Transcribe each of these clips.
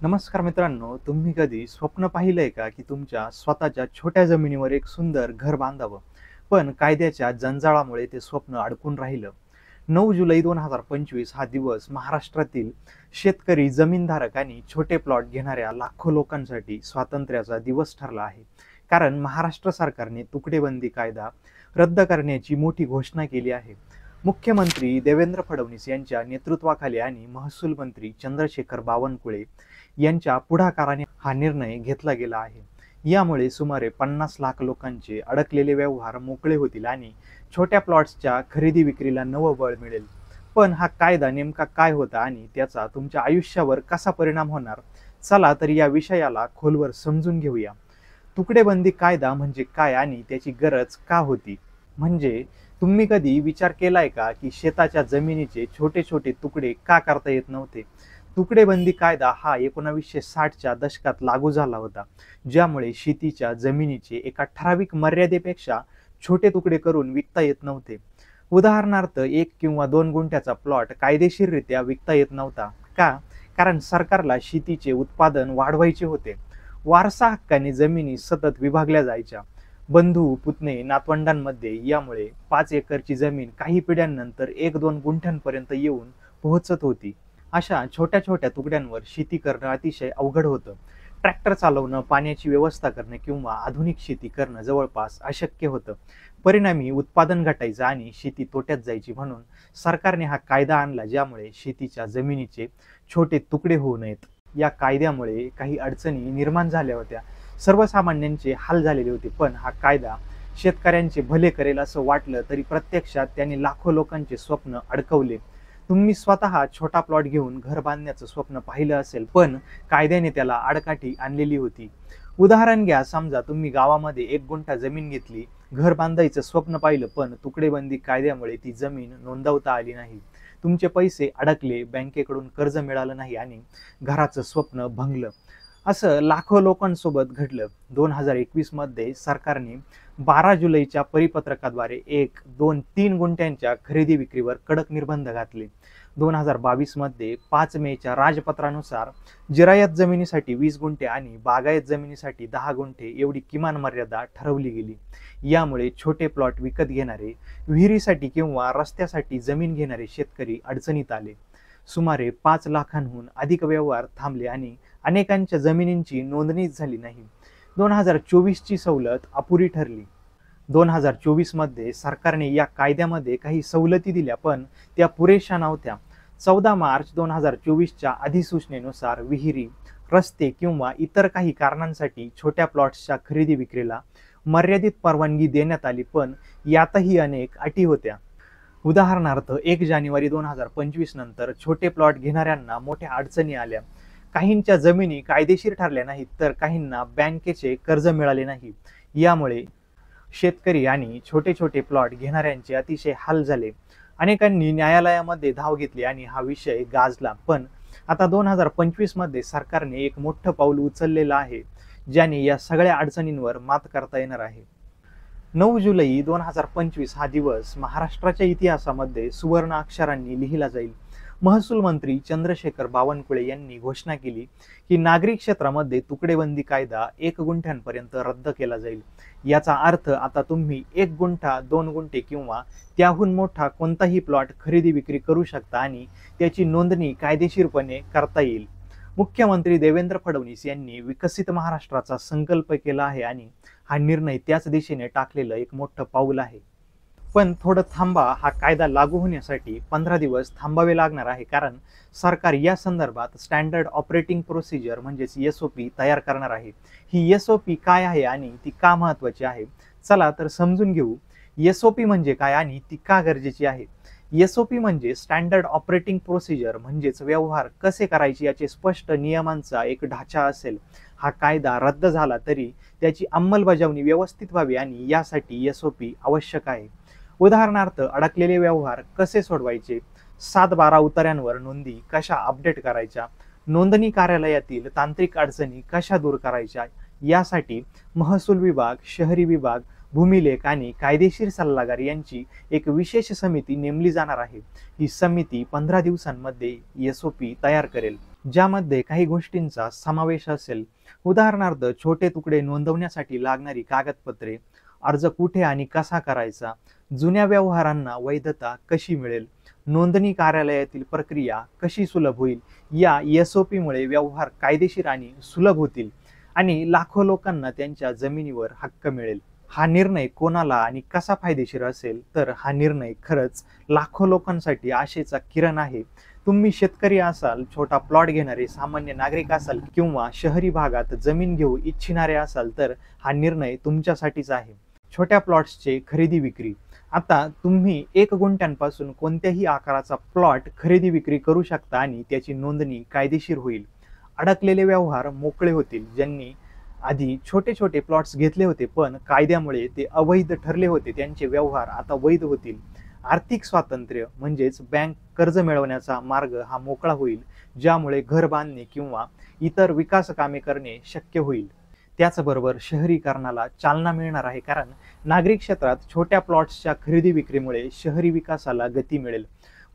नमस्कार मित्रांनो, तुम्ही कधी स्वप्न पाहिलंय का की तुमच्या स्वतःच्या छोट्या जमिनीवर एक सुंदर घर बांधावं, पण कायद्याच्या जंजाळामुळे ते स्वप्न अडकून राहिलं. 9 जुलै 2025 हा दिवस महाराष्ट्रातील शेतकरी, जमीनधारक आणि छोटे प्लॉट घेणाऱ्या लाखो लोकांसाठी स्वातंत्र्याचा दिवस ठरला आहे. कारण महाराष्ट्र सरकारने तुकडेबंदी कायदा रद्द करण्याची मोठी घोषणा केली आहे. मुख्यमंत्री देवेंद्र फडणवीस यांच्या नेतृत्वाखाली आणि महसूल मंत्री चंद्रशेखर बावनकुळे यांच्या पुढाकाराने हा निर्णय घेतला गेला आहे. यामुळे सुमारे 50 लाख लोकांचे अडकलेले व्यवहार मोकळे होतील आणि छोट्या प्लॉट्सच्या खरेदी विक्रीला नवं बळ मिळेल. पण हा कायदा नेमका काय होता आणि त्याचा तुमच्या आयुष्यावर कसा परिणाम होणार? चला तर या विषयाला खोलवर समजून घेऊया. तुकडेबंदी कायदा म्हणजे काय आणि त्याची गरज का होती? म्हणजे तुम्ही कधी विचार केलाय का की शेताच्या जमिनीचे छोटे छोटे तुकडे का करता येत नव्हते? तुकडेबंदी कायदा हा 1960च्या दशकात लागू झाला होता, ज्यामुळे शेतीच्या जमिनीचे एका ठराविक मर्यादेपेक्षा छोटे तुकडे करून विकता येत नव्हते. उदाहरणार्थ 1 किंवा 2 गुंठ्याचा प्लॉट कायदेशीररित्या विकता येत नव्हता. का? कारण सरकारला शेतीचे उत्पादन वाढवायचे होते. वारसा हक्काने जमिनी सतत विभागल्या जायच्या. बंधू, पुतणे, नातवंडांमध्ये यामुळे 5 एकरची जमीन काही पिढ्यांनंतर 1-2 गुंठ्यांपर्यंत येऊन पोहोचत होती. अशा छोट्या छोट्या तुकड्यांवर शेती करणं अतिशय अवघड होतं. ट्रॅक्टर चालवणं, पाण्याची व्यवस्था करणं किंवा आधुनिक शेती करणं जवळपास अशक्य होतं. परिणामी उत्पादन घटायचं आणि शेती तोट्यात जायची. म्हणून सरकारने हा कायदा आणला, ज्यामुळे शेतीच्या जमिनीचे छोटे तुकडे होऊ नयेत. या कायद्यामुळे काही अडचणी निर्माण झाल्या होत्या. सर्वसामान्यांचे हाल झालेले होते. पण हा कायदा शेतकऱ्यांचे भले करेल असं वाटलं तरी प्रत्यक्षात त्यांनी लाखो लोकांचे स्वप्न अडकवले. तुम्ही स्वतः छोटा प्लॉट घेऊन घर बांधण्याचं स्वप्न पाहिलं असेल, पण कायद्याने त्याला आडकाठी आणलेली होती. उदाहरण घ्या, समजा तुम्ही गावामध्ये 1 गुंठा जमीन घेतली, घर बांधायचं स्वप्न पाहिलं, पण तुकडेबंदी कायद्यामुळे ती जमीन नोंदवता आली नाही. तुमचे पैसे अडकले, बँकेकडून कर्ज मिळालं नाही आणि घराचं स्वप्न भंगलं. असं लाखो लोकांसोबत घडलं. 2021 मध्ये सरकारने 12 जुलैच्या परिपत्रकाद्वारे 1, 2, 3 गुंठ्यांच्या खरेदी विक्रीवर कडक निर्बंध घातले. 2022 मध्ये 5 मेच्या राजपत्रानुसार जिरायत जमिनीसाठी 20 गुंठे आणि बागायत जमिनीसाठी 10 गुंठे एवढी किमान मर्यादा ठरवली गेली. यामुळे छोटे प्लॉट विकत घेणारे, विहिरीसाठी किंवा रस्त्यासाठी जमीन घेणारे शेतकरी अडचणीत आले. सुमारे 5 लाखांहून अधिक व्यवहार थांबले आणि अनेकांच्या जमिनींची नोंदणीच झाली नाही. 2024ची सवलत अपुरी ठरली. 2024 मध्ये सरकारने या कायद्यामध्ये काही सवलती दिल्या, पण त्या पुरेशा नव्हत्या. 14 मार्च 2024च्या अधिसूचनेनुसार विहिरी, रस्ते किंवा इतर काही कारणांसाठी छोट्या प्लॉट्सच्या खरेदी विक्रीला मर्यादित परवानगी देण्यात आली, पण यातही अनेक अटी होत्या. उदाहरणार्थ 1 जानेवारी 2025 नंतर छोटे प्लॉट घेणाऱ्यांना मोठ्या अडचणी आल्या. काहींच्या जमिनी कायदेशीर ठरल्या नाहीत, तर काहींना बँकेचे कर्ज मिळाले नाही. यामुळे शेतकरी आणि छोटे छोटे प्लॉट घेणाऱ्यांचे अतिशय हाल झाले. अनेकांनी न्यायालयामध्ये धाव घेतली आणि हा विषय गाजला. पण आता 2025 मध्ये सरकारने एक मोठं पाऊल उचललेलं आहे, ज्याने या सगळ्या अडचणींवर मात करता येणार आहे. 9 जुलै 2025 हा दिवस महाराष्ट्राच्या इतिहासामध्ये सुवर्ण अक्षरांनी लिहिला जाईल. महसूल मंत्री चंद्रशेखर बावनकुळे यांनी घोषणा केली की नागरी क्षेत्रामध्ये तुकडेबंदी कायदा 1 गुंठ्यांपर्यंत रद्द केला जाईल. याचा अर्थ आता तुम्ही 1 गुंठा, 2 गुंठे किंवा त्याहून मोठा कोणताही प्लॉट खरेदी विक्री करू शकता आणि त्याची नोंदणी कायदेशीरपणे करता येईल. मुख्यमंत्री देवेंद्र फडणवीस यांनी विकसित महाराष्ट्राचा संकल्प केला आहे आणि हा निर्णय त्याच दिशेने टाकलेलं एक मोठं पाऊल आहे. पण थोडं थांबा, हा कायदा लागू होण्यासाठी 15 दिवस थांबावे लागणार आहे, कारण सरकार या संदर्भात स्टँडर्ड ऑपरेटिंग प्रोसिजर म्हणजेच SOP तयार करणार आहे. ही SOP काय आहे आणि ती का महत्वाची आहे? चला तर समजून घेऊ. SOP म्हणजे काय आणि ती का गरजेची आहे? SOP म्हणजे स्टँडर्ड ऑपरेटिंग प्रोसिजर, म्हणजेच व्यवहार कसे करायचे याचे स्पष्ट नियमांचा एक ढाचा असेल. हा कायदा रद्द झाला तरी त्याची अंमलबजावणी व्यवस्थित व्हावी आणि यासाठी SOP आवश्यक आहे. उदाहरणार्थ, अडकलेले व्यवहार कसे सोडवायचे, 7-12 उतार्यांवर नोंदी कशा अपडेट करायच्या, नोंदणी कार्यालयातील तांत्रिक अडचणी कशा दूर करायच्या, यासाठी महसूल विभाग, शहरी विभाग, भूमिलेख आणि कायदेशीर सल्लागार यांची एक विशेष समिती नेमली जाणार आहे. ही समिती 15 दिवसांमध्ये SOP तयार करेल. ज्यामध्ये काही गोष्टींचा समावेश असेल. उदाहरणार्थ छोटे तुकडे नोंदवण्यासाठी लागणारी कागदपत्रे, अर्ज कुठे आणि कसा करायचा, जुन्या व्यवहारांना वैधता कशी मिळेल, नोंदणी कार्यालयातील प्रक्रिया कशी सुलभ होईल. या SOP मुळे व्यवहार कायदेशीर आणि सुलभ होतील आणि लाखो लोकांना त्यांच्या जमिनीवर हक्क मिळेल. हा निर्णय कोणाला आणि कसा फायदेशीर असेल, तर हा निर्णय खरंच लाखो लोकांसाठी आशेचा किरण आहे. तुम्ही शेतकरी असाल, छोटा प्लॉट घेणारे सामान्य नागरिक असाल किंवा शहरी भागात जमीन घेऊ इच्छिणारे असाल, तर हा निर्णय तुमच्यासाठीच आहे. छोट्या प्लॉट्सचे खरेदी विक्री. आता तुम्ही 1 गुंठ्यांपासून कोणत्याही आकाराचा प्लॉट खरेदी विक्री करू शकता आणि त्याची नोंदणी कायदेशीर होईल. अडकलेले व्यवहार मोकळे होतील. ज्यांनी आधी छोटे छोटे प्लॉट्स घेतले होते पण कायद्यामुळे ते अवैध ठरले होते, त्यांचे व्यवहार आता वैध होतील. आर्थिक स्वातंत्र्य म्हणजेच बँक कर्ज मिळवण्याचा मार्ग हा मोकळा होईल, ज्यामुळे घर बांधणे किंवा इतर विकास कामे करणे शक्य होईल. त्याचबरोबर शहरीकरणाला चालना मिळणार आहे, कारण नागरिक क्षेत्रात छोट्या प्लॉट्सच्या खरेदी विक्रीमुळे शहरी विकासाला गती मिळेल.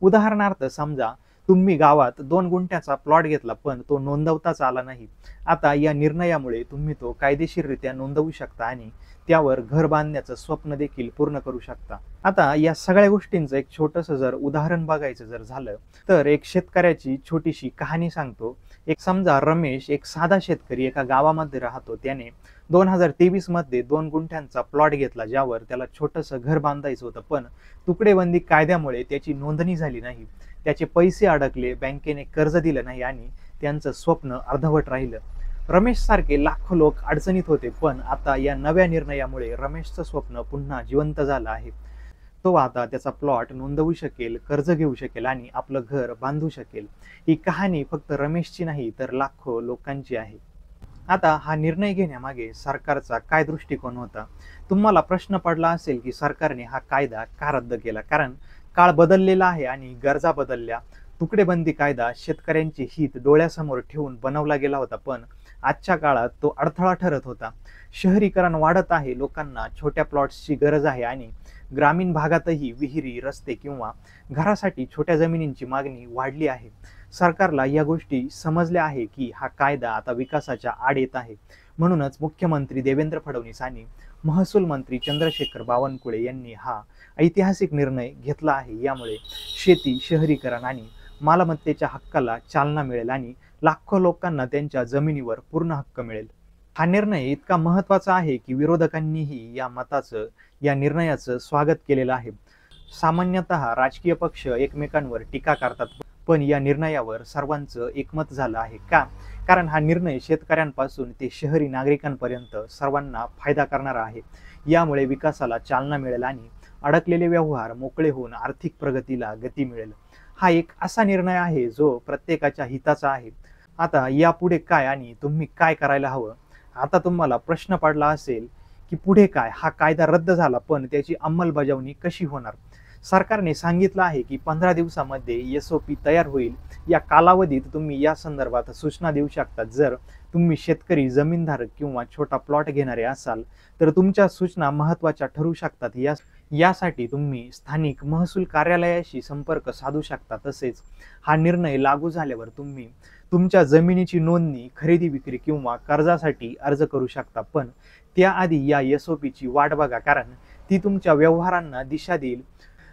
उदाहरणार्थ समजा तुम्ही गावात 2 गुंठ्याचा प्लॉट घेतला पण तो नोंदवताच आला नाही. आता या निर्णयामुळे तुम्ही तो कायदेशीररित्या नोंदवू शकता आणि त्यावर घर बांधण्याचं स्वप्न देखील पूर्ण करू शकता. आता या सगळ्या गोष्टींचं एक छोटंसं जर उदाहरण बघायचं जर झालं, तर एक शेतकऱ्याची छोटीशी कहाणी सांगतो. एक समजा रमेश एक साधा शेतकरी एका गावामध्ये राहतो. त्याने 2023 मध्ये 2 गुंठ्यांचा प्लॉट घेतला, ज्यावर त्याला छोटंसं घर बांधायचं होतं. पण तुकडेबंदी कायद्यामुळे त्याची नोंदणी झाली नाही. त्याचे पैसे अडकले, बँकेने कर्ज दिलं नाही आणि त्यांचं स्वप्न अर्धवट राहिलं. रमेश सारखे लाखो लोक अडचणीत होते, पण आता या नव्या निर्णयामुळे रमेशचं स्वप्न पुन्हा जिवंत झालं आहे. तो आता त्याचा प्लॉट नोंदवू शकेल, कर्ज घेऊ शकेल आणि आपलं घर बांधू शकेल. ही कहाणी फक्त रमेशची नाही, तर लाखो लोकांची आहे. आता हा निर्णय घेण्यामागे सरकारचा काय दृष्टिकोन होता? तुम्हाला प्रश्न पडला असेल की सरकारने हा कायदा का रद्द केला? कारण काळ बदललेला आहे आणि गरजा बदलल्या. तुकडेबंदी कायदा शेतकऱ्यांचे हित डोळ्यासमोर ठेवून बनवला गेला होता, पण आजच्या काळात तो अडथळा ठरत होता. शहरीकरण वाढत आहे, लोकांना छोट्या प्लॉट्सची गरज आहे आणि ग्रामीण भागातही विहिरी, रस्ते किंवा घरासाठी छोट्या जमिनींची मागणी वाढली आहे. सरकारला या गोष्टी समजल्या आहे की हा कायदा आता विकासाच्या आड येत आहे. म्हणूनच मुख्यमंत्री देवेंद्र फडणवीस आणि महसूल मंत्री चंद्रशेखर बावनकुळे यांनी हा ऐतिहासिक निर्णय घेतला आहे. यामुळे शेती, शहरीकरण आणि मालमत्तेच्या हक्काला चालना मिळेल आणि लाखो लोकांना त्यांच्या जमिनीवर पूर्ण हक्क मिळेल. हा निर्णय इतका महत्त्वाचा आहे की विरोधकांनीही या निर्णयाचं स्वागत केलेलं आहे. सामान्यतः राजकीय पक्ष एकमेकांवर टीका करतात, पण या निर्णयावर सर्वांचं एकमत झालं आहे. का? कारण हा निर्णय शेतकऱ्यांपासून ते शहरी नागरिकांपर्यंत सर्वांना फायदा करणारा आहे. यामुळे विकासाला चालना मिळेल आणि अडकलेले व्यवहार मोकळे होऊन आर्थिक प्रगतीला गती मिळेल. हा एक असा निर्णय आहे जो प्रत्येकाच्या हिताचा आहे. आता यापुढे काय आणि तुम्ही काय करायला हवं? आता तुम्हाला प्रश्न पडला असेल की पुढे काय? हा कायदा रद्द झाला, पण त्याची अंमलबजावणी कशी होणार? सरकारने सांगितलं आहे की 15 दिवसामध्ये SOP तयार होईल. या कालावधीत तुम्ही या संदर्भात सूचना देऊ शकता. जर तुम्ही शेतकरी, जमीनधारक किंवा छोटा प्लॉट घेणारे असाल, तर तुमच्या सूचना महत्त्वाच्या ठरू शकतात. यासाठी तुम्ही स्थानिक महसूल कार्यालयाशी संपर्क साधू शकता. तसेच हा निर्णय लागू झाल्यावर तुम्ही तुमच्या जमिनीची नोंदणी, खरेदी विक्री किंवा कर्जासाठी अर्ज करू शकता. पण त्याआधी या SOP ची वाट बघा, कारण ती तुमच्या व्यवहारांना दिशा देईल.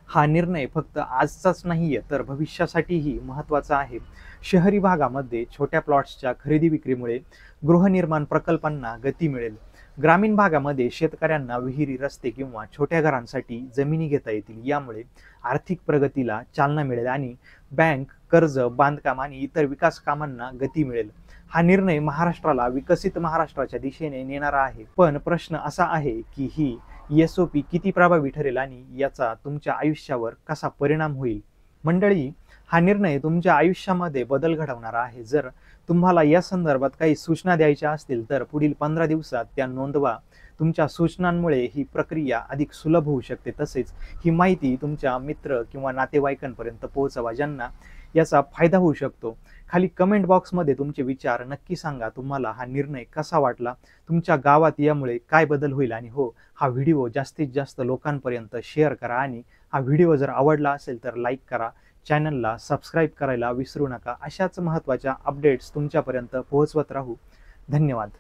हा निर्णय फक्त आजचाच नाहीये, तर भविष्यासाठीही महत्त्वाचा आहे. शहरी भागामध्ये छोट्या प्लॉट्सच्या खरेदी विक्रीमुळे गृहनिर्माण प्रकल्पांना गती मिळेल. ग्रामीण भागामध्ये शेतकऱ्यांना विहिरी, रस्ते किंवा छोट्या घरांसाठी जमिनी घेता येतील. यामुळे आर्थिक प्रगतीला चालना मिळेल आणि बँक कर्ज, बांधकाम आणि इतर विकास कामांना गती मिळेल. हा निर्णय महाराष्ट्राला विकसित महाराष्ट्राच्या दिशेने नेणारा आहे. पण प्रश्न असा आहे की ही SOP किती प्रभावी ठरेल आणि याचा तुमच्या आयुष्यावर कसा परिणाम होईल? मंडळी, हा निर्णय तुमच्या आयुष्यामध्ये बदल घडवणारा आहे. जर तुम्हाला या संदर्भात काही सूचना द्यायच्या असतील, तर पुढील 15 दिवसात त्या नोंदवा. तुमच्या सूचनांमुळे ही प्रक्रिया अधिक सुलभ होऊ शकते. तसेच ही माहिती तुमच्या मित्र किंवा नातेवाईकांपर्यंत पोहोचवा, ज्यांना याचा फायदा होऊ शकतो. खाली कमेंट बॉक्समध्ये तुमचे विचार नक्की सांगा. तुम्हाला हा निर्णय कसा वाटला? तुमच्या गावात यामुळे काय बदल होईल? आणि हो, हा व्हिडिओ जास्तीत जास्त लोकांपर्यंत शेअर करा आणि हा व्हिडिओ जर आवडला असेल तर लाईक करा. चॅनलला सबस्क्राईब करायला विसरू नका. अशाच महत्त्वाच्या अपडेट्स तुमच्यापर्यंत पोहोचवत राहू. धन्यवाद.